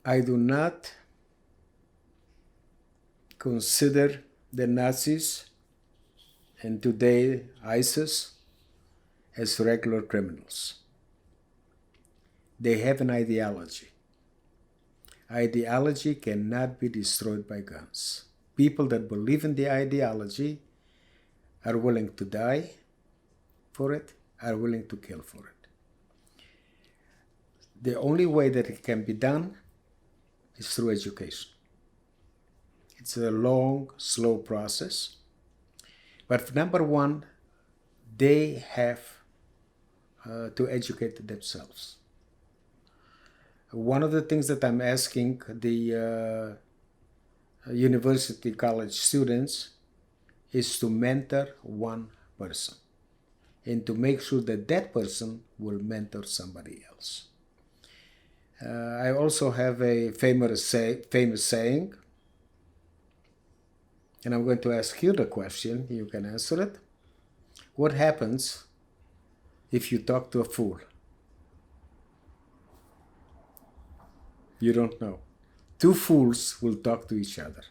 I do not consider the Nazis and today ISIS as regular criminals. They have an ideology. Ideology cannot be destroyed by guns. People that believe in the ideology are willing to die for it, are willing to kill for it. The only way that it can be done is through education. It's a long, slow process. But number one, they have to educate themselves. One of the things that I'm asking the university college students is to mentor one person and to make sure that that person will mentor somebody else. I also have a famous saying, and I'm going to ask you the question, you can answer it. What happens if you talk to a fool? You don't know. Two fools will talk to each other.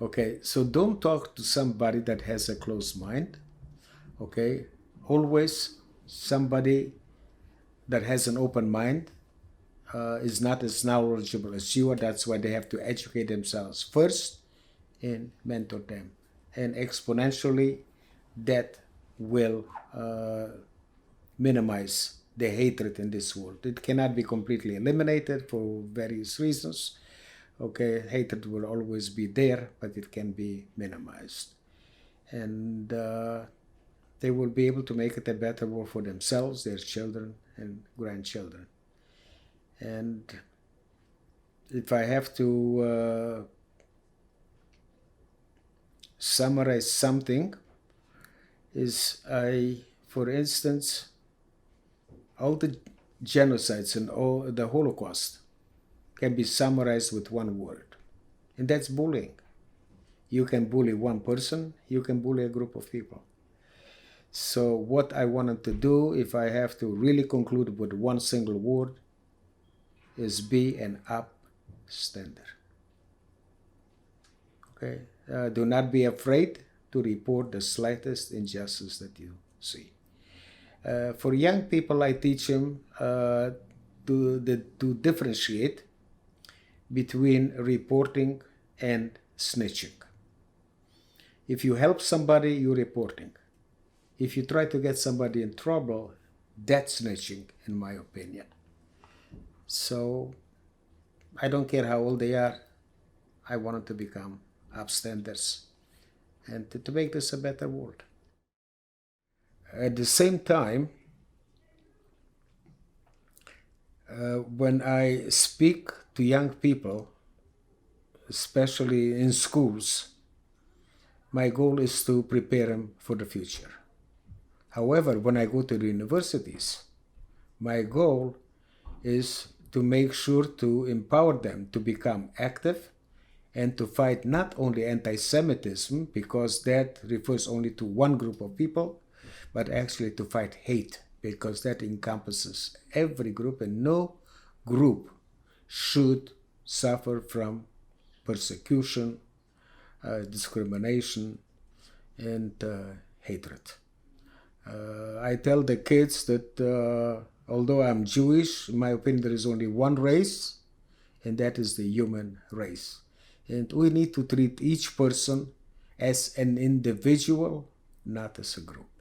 Okay, so don't talk to somebody that has a closed mind. Okay, always somebody that has an open mind is not as knowledgeable as you are. That's why they have to educate themselves first and mentor them. And exponentially, that will minimize the hatred in this world. It cannot be completely eliminated for various reasons. Okay, hatred will always be there, but it can be minimized. And they will be able to make it a better world for themselves, their children, and grandchildren. And if I have to summarize something, for instance, all the genocides and all the Holocaust can be summarized with one word, and that's bullying. You can bully one person, you can bully a group of people. So what I wanted to do, if I have to really conclude with one single word, is be an upstander. Okay? Do not be afraid to report the slightest injustice that you see. For young people, I teach them to differentiate between reporting and snitching. If you help somebody, you're reporting. If you try to get somebody in trouble, that's snitching, in my opinion. So I don't care how old they are. I want them to become upstanders and to make this a better world. At the same time, when I speak to young people, especially in schools, my goal is to prepare them for the future. However, when I go to the universities, my goal is to make sure to empower them to become active and to fight not only anti-Semitism, because that refers only to one group of people, but actually to fight hate, because that encompasses every group, and no group should suffer from persecution, discrimination, and hatred. I tell the kids that although I'm Jewish, in my opinion, there is only one race, and that is the human race. And we need to treat each person as an individual, not as a group.